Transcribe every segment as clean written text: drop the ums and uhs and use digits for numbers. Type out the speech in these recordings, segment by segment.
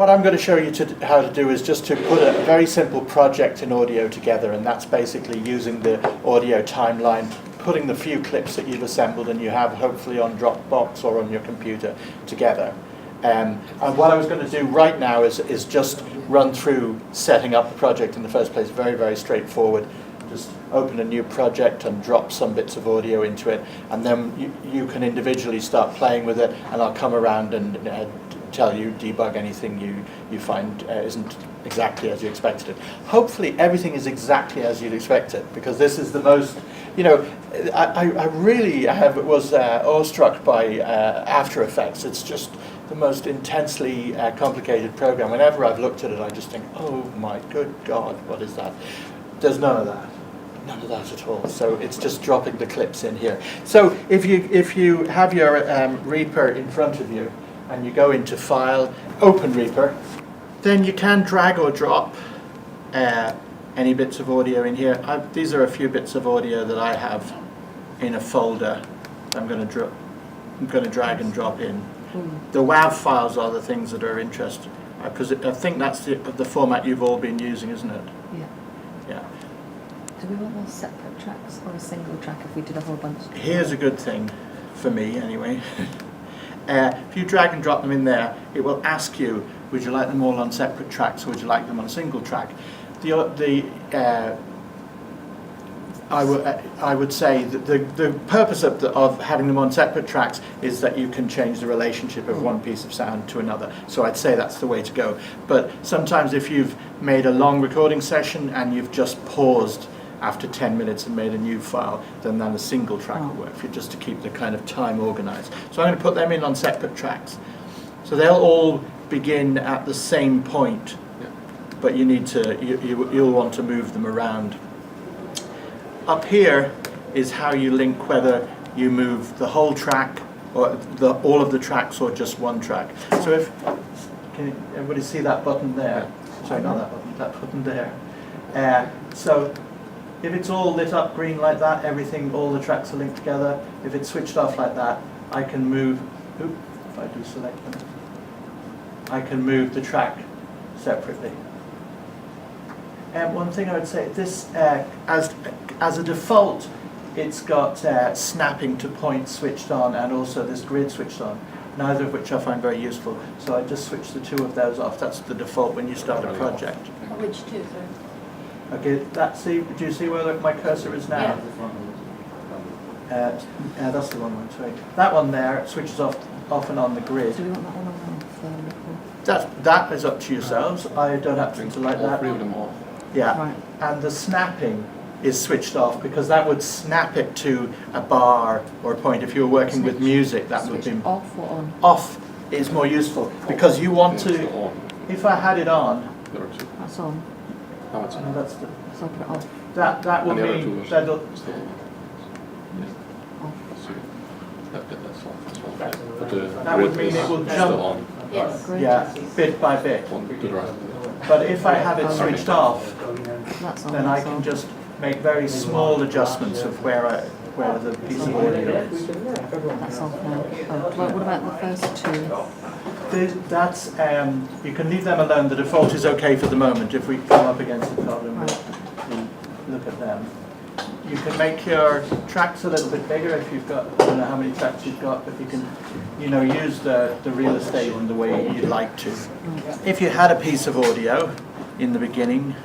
what I'm going to show you how to do is just to put a very simple project in audio together, and that's basically using the audio timeline, putting the few clips that you've assembled and you have hopefully on Dropbox or on your computer together. And what I was going to do right now is just run through setting up the project in the first place. Very, very straightforward. Just open a new project and drop some bits of audio into it, and then you can individually start playing with it, and I'll come around and tell you, debug anything you find isn't exactly as you expected it. Hopefully everything is exactly as you'd expect it, because this is the most, I really was awestruck by After Effects. It's just the most intensely complicated program. Whenever I've looked at it, I just think, oh my good God, what is that? There's none of that. None of that at all. So it's just dropping the clips in here. So if you have your Reaper in front of you and you go into File, Open Reaper, then you can drag or drop any bits of audio in here. These are a few bits of audio that I have in a folder. I'm going to drag and drop in. The WAV files are the things that are interesting. I think that's the format you've all been using, isn't it? Yeah. Yeah. Do we want more separate tracks or a single track if we did a whole bunch? Here's a good thing, for me anyway. If you drag and drop them in there, it will ask you, would you like them all on separate tracks or would you like them on a single track? I would say that the purpose of having them on separate tracks is that you can change the relationship of one piece of sound to another. So I'd say that's the way to go. But sometimes if you've made a long recording session and you've just paused after 10 minutes and made a new file, then a single track will work for you, just to keep the kind of time organized. So I'm going to put them in on separate tracks. So they'll all begin at the same point, but you need to, you'll want to move them around. Up here is how you link, whether you move the whole track or all of the tracks or just one track. So can everybody see that button there? Sorry, not that button, that button there. So if it's all lit up green like that, all the tracks are linked together. If it's switched off like that, I can move, if I do select them, I can move the track separately. One thing I would say, this as a default, it's got snapping to point switched on and also this grid switched on, neither of which I find very useful. So I just switch the two of those off. That's the default when you start a project. Which two, sir? Okay, do you see where my cursor is now? Yeah. That's the wrong one, sorry. That one there switches off and on the grid. Do we want that one on the That is up to yourselves. I don't happen to like that. All three of them off. Yeah, Right. And the snapping is switched off because that would snap it to a bar or a point. If you were working with music, that would be off or on? Off is more useful because you want to. If I had it on, There are two. That's on. Now it's on. that's the, So I'll put it off. that would And the other two mean are that'll. still on. Yeah. Off. So that's off as well. But the That would grid mean it is will still jump. on. Yes. Grid. Yeah, bit by bit. One to the right. But if I have it switched off, That's on. then I that's can on. just make very small adjustments of where the piece of audio is. That's off now. Oh, well, what about the first two? That's you can leave them alone. The default is okay for the moment. If we come up against the problem, we'll look at them. You can make your tracks a little bit bigger if you've got, I don't know how many tracks you've got, but you can, use the real estate in the way you'd like to. If you had a piece of audio in the beginning,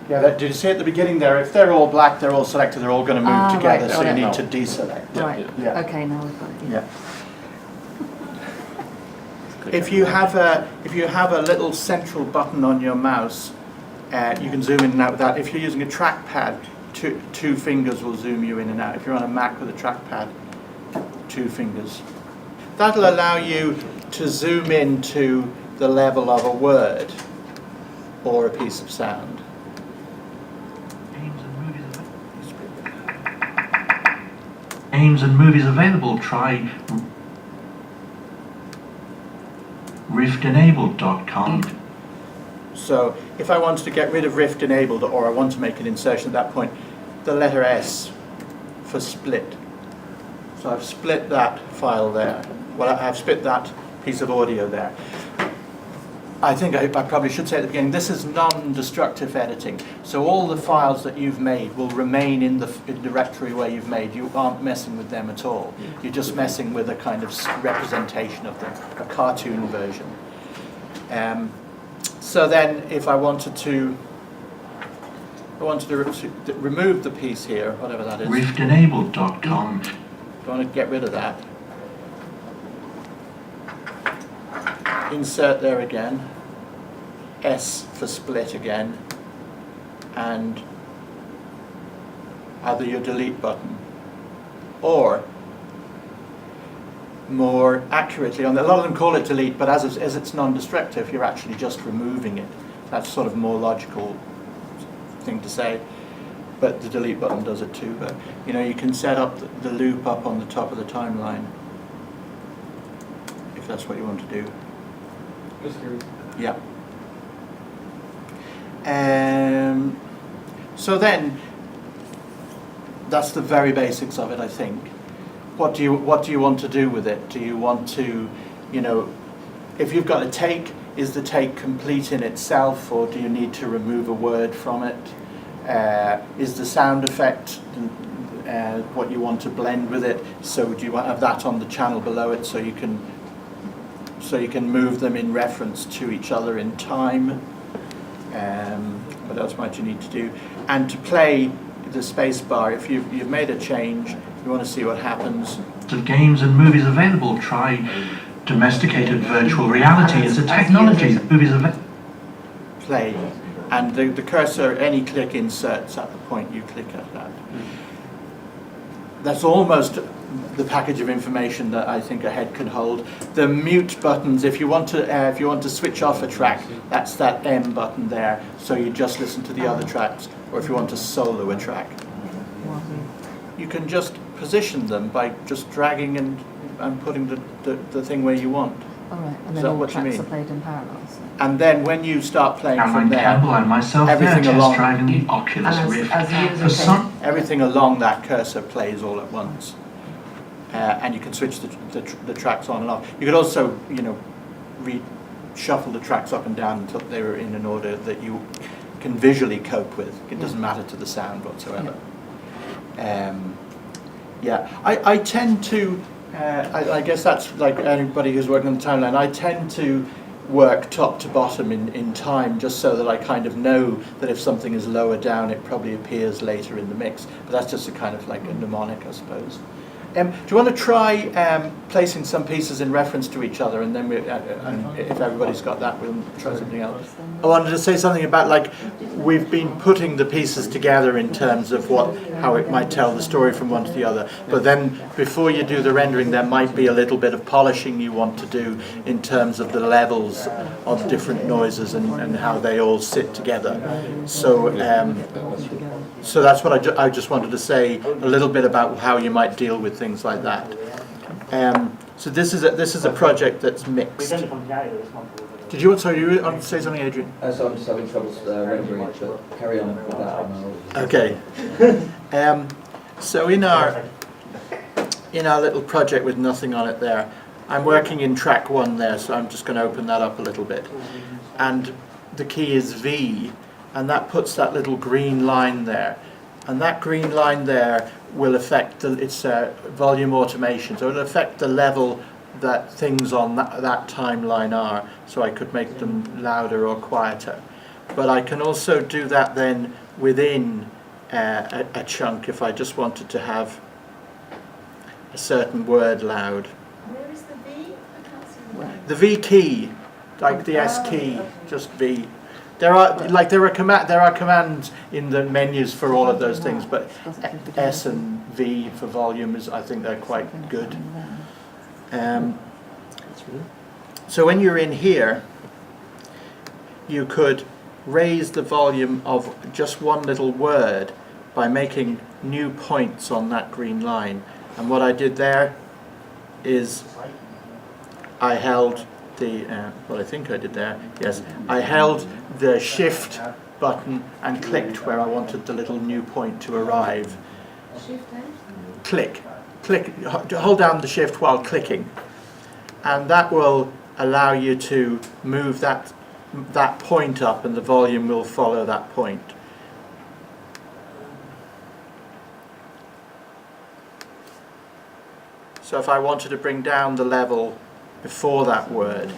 did you see at the beginning there, if they're all black, they're all selected, they're all going to move together, right, so you got it. need to deselect. Right. Yeah. Okay, now we've got it. Yeah. If you have a little central button on your mouse, you can zoom in and out with that. If you're using a trackpad, two fingers will zoom you in and out. If you're on a Mac with a trackpad, 2 fingers. That'll allow you to zoom into the level of a word or a piece of sound. Games and movies available. Try riftenabled.com. So if I wanted to get rid of Rift enabled or I want to make an insertion at that point, the letter S for split. So I've split that file there. Well, I've split that piece of audio there. I think I probably should say at the beginning, this is non-destructive editing. So all the files that you've made will remain in the directory where you've made. You aren't messing with them at all. You're just messing with a kind of representation of them, a cartoon version. So then if I wanted to remove the piece here, whatever that is. Riftenabled.com. I want to get rid of that. Insert there again, S for split again, and either your delete button, or more accurately, a lot of them call it delete, but as it's non-destructive, you're actually just removing it. That's sort of more logical thing to say, but the delete button does it too. But you know, you can set up the loop up on the top of the timeline if that's what you want to do. Just curious. Yeah. So then, that's the very basics of it, I think. What do you want to do with it? Do you want to, you know, if you've got a take, is the take complete in itself, or do you need to remove a word from it? Is the sound effect what you want to blend with it? So do you want to have that on the channel below it, so you can move them in reference to each other in time? What else might you need to do? And to play the space bar, if you've made a change, you want to see what happens. Of games and movies available, try domesticated virtual reality as a technology. Movies available. Play, and the cursor, any click inserts at the point you click at that. That's almost the package of information that I think a head can hold. The mute buttons, if you want to switch off a track, that's that M button there, so you just listen to the other tracks, or if you want to solo a track. You can just position them by just dragging and putting the thing where you want. All right, and Is then that all what you tracks mean? are played in parallel. So. And then when you start playing from Cameron there, Campbell and myself there everything test along- driving the Oculus And Rift. as a user For some, everything along that cursor plays all at once. And you can switch the tracks on and off. You could also, you know, shuffle the tracks up and down until they were in an order that you can visually cope with. It doesn't matter to the sound whatsoever. Yeah, I tend to, I guess that's like anybody who's working on the timeline, I tend to work top to bottom in time, just so that I kind of know that if something is lower down, it probably appears later in the mix. But that's just a kind of like a mnemonic, I suppose. Do you want to try placing some pieces in reference to each other, and then and if everybody's got that, we'll try something else. I wanted to say something about, like, we've been putting the pieces together in terms of how it might tell the story from one to the other. But then before you do the rendering, there might be a little bit of polishing you want to do in terms of the levels of different noises and how they all sit together. So so that's what I just wanted to say a little bit about how you might deal with things like that. So this is a project that's mixed. Did you want to say something, Adrian? So I'm just having trouble rendering it, but carry on with that one. Okay. So in our little project with nothing on it there, I'm working in track 1 there, so I'm just going to open that up a little bit. And the key is V, and that puts that little green line there. And that green line there will affect its volume automation, so it'll affect the level that things on that timeline are, so I could make them louder or quieter. But I can also do that then within a chunk if I just wanted to have a certain word loud. Where is the V? I can't see the The V key, like the S key, just V. There are commands in the menus for all of those things, but S and V for volume I think they're quite good. So when you're in here, you could raise the volume of just one little word by making new points on that green line. And what I did there is I held what I think I did there, yes, I held the shift button and clicked where I wanted the little new point to arrive. Shift and? Click, hold down the shift while clicking. and that will allow you to move that point up, and the volume will follow that point. So if I wanted to bring down the level before that word,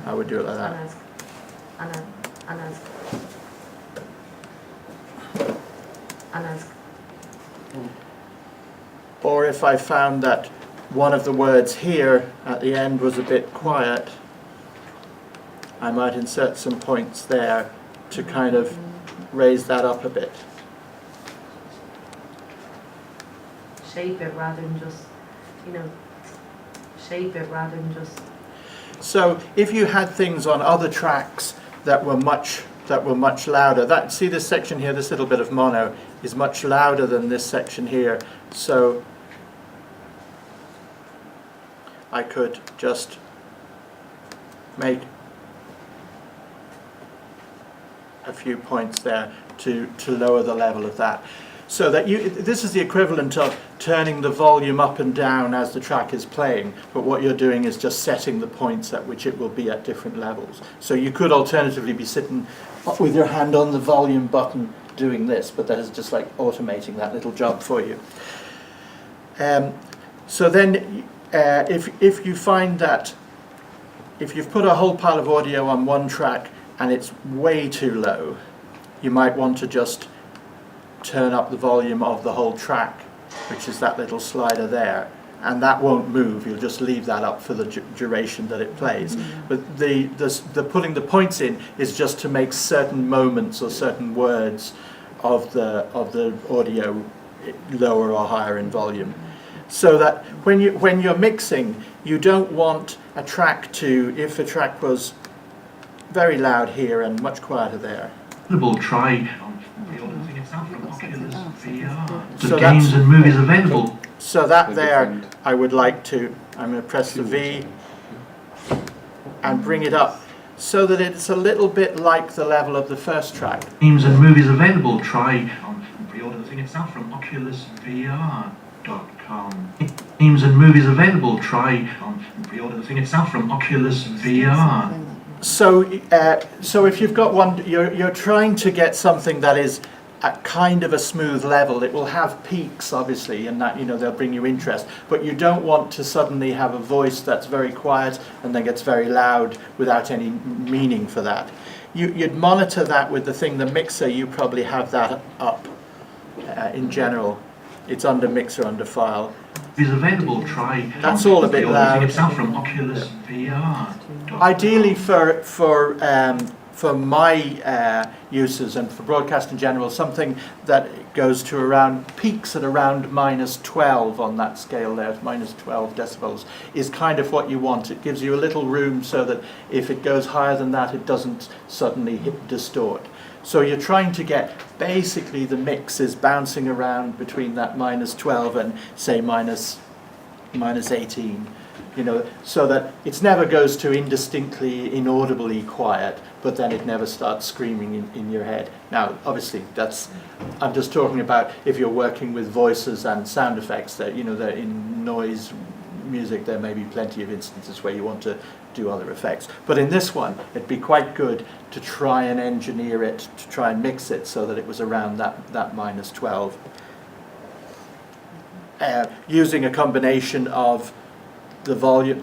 I would do it like that. Or if I found that one of the words here at the end was a bit quiet, I might insert some points there to kind of raise that up a bit. Shape it rather than just, shape it rather than just. So if you had things on other tracks that were much louder, see this section here, this little bit of mono is much louder than this section here, so I could just make a few points there to lower the level of that. So that this is the equivalent of turning the volume up and down as the track is playing, but what you're doing is just setting the points at which it will be at different levels. So you could alternatively be sitting with your hand on the volume button doing this, but that is just like automating that little job for you. So then if you find that if you've put a whole pile of audio on one track and it's way too low, you might want to just turn up the volume of the whole track, which is that little slider there, and that won't move. You'll just leave that up for the duration that it plays. But the putting the points in is just to make certain moments or certain words of the audio lower or higher in volume, so that when you're mixing, you don't want a track to, if a track was very loud here and much quieter there. Try the itself from Oculus VR. So The games and movies available. So that there, I would like to, I'm going to press the V and bring it up so that it's a little bit like the level of the first track. Games and movies available. Try pre-order the thing itself from oculusvr.com. Games and movies available. Try pre-order the thing itself from oculusvr. So if you've got one, you're trying to get something that is at kind of a smooth level. It will have peaks, obviously, and that they'll bring you interest. But you don't want to suddenly have a voice that's very quiet and then gets very loud without any meaning for that. You'd monitor that with the mixer. You probably have that up in general. It's under mixer, under file. Is available. Try. That's all a bit loud. Itself from Oculus VR. Ideally, for my uses and for broadcast in general, something that goes to peaks at around -12 on that scale there, -12 decibels, is kind of what you want. It gives you a little room so that if it goes higher than that, it doesn't suddenly distort. So you're trying to get, basically the mix is bouncing around between that -12 and say -18, so that it never goes to indistinctly, inaudibly quiet, but then it never starts screaming in your head. Now, obviously, I'm just talking about if you're working with voices and sound effects, that that in noise music there may be plenty of instances where you want to do other effects. But in this one, it'd be quite good to try and engineer it, to try and mix it so that it was around that -12. Using a combination of the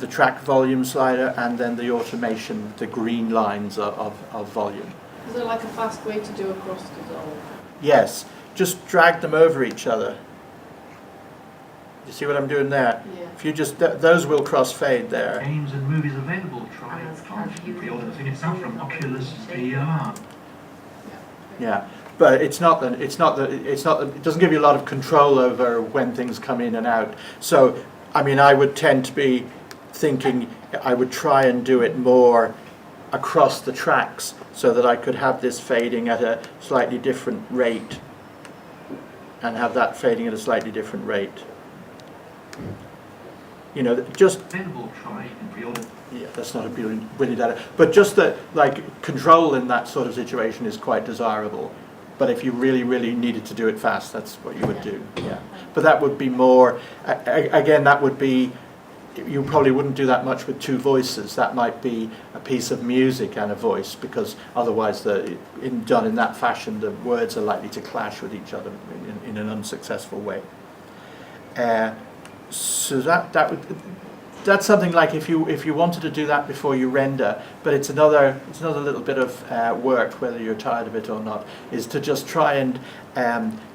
track volume slider and then the automation, the green lines of volume. Is there like a fast way to do a cross dissolve? Yes, just drag them over each other. You see what I'm doing there? Yeah. If you just, those will crossfade there. Games and movies available. Try. Pre-order the thing itself from Oculus VR. Yeah, but it doesn't give you a lot of control over when things come in and out. So, I mean, I would tend to be thinking I would try and do it more across the tracks so that I could have this fading at a slightly different rate and have that fading at a slightly different rate. Just Available. Try and pre-order. yeah, that's not a brilliant data, but just that control in that sort of situation is quite desirable. But if you really, really needed to do it fast, that's what you would do. Yeah, but that would be more. Again, that would be you probably wouldn't do that much with two voices. That might be a piece of music and a voice, because otherwise, done in that fashion, the words are likely to clash with each other in an unsuccessful way. So that's something like if you wanted to do that before you render, but it's another little bit of work, whether you're tired of it or not, is to just try and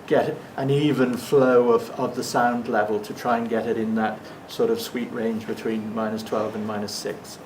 get an even flow of the sound level, to try and get it in that sort of sweet range between -12 and -6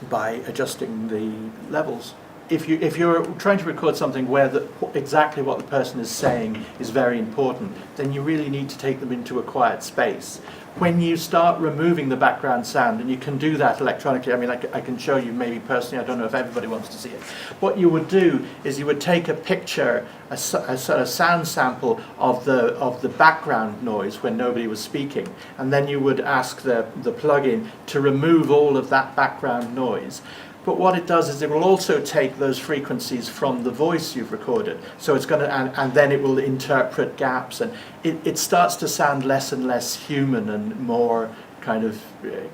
by adjusting the levels. If you're trying to record something where exactly what the person is saying is very important, then you really need to take them into a quiet space. When you start removing the background sound, and you can do that electronically, I mean, I can show you maybe personally, I don't know if everybody wants to see it. What you would do is you would take a picture, a sort of sound sample of the background noise when nobody was speaking, and then you would ask the plugin to remove all of that background noise. But what it does is it will also take those frequencies from the voice you've recorded. So it's going to, and then it will interpret gaps, and it starts to sound less and less human and more kind of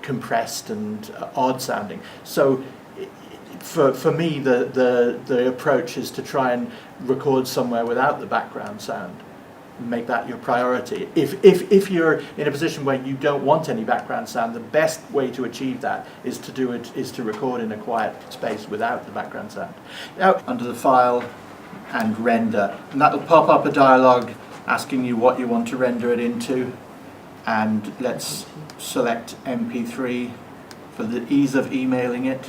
compressed and odd sounding. So for me, the approach is to try and record somewhere without the background sound. Make that your priority. If you're in a position where you don't want any background sound, the best way to achieve that is to record in a quiet space without the background sound. Now, under the file and render, and that'll pop up a dialog asking you what you want to render it into, and let's select MP3 for the ease of emailing it,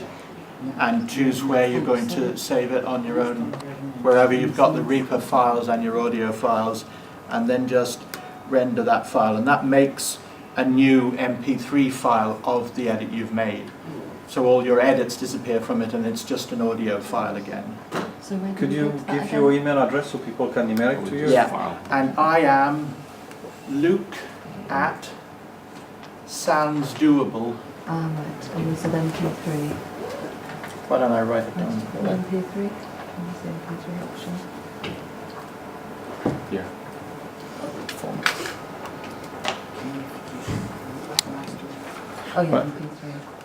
and choose where you're going to save it on your own, wherever you've got the Reaper files and your audio files, and then just render that file, and that makes a new MP3 file of the edit you've made. So all your edits disappear from it, and it's just an audio file again. So where do Could we you go to that give again? your email address so people can email it to you? Yeah, and I am Luke at soundsdoable. Ah, right. And you said MP3. Why don't I write it down? MP3. Where's the MP3 option? Yeah. Oh yeah, Right. MP3.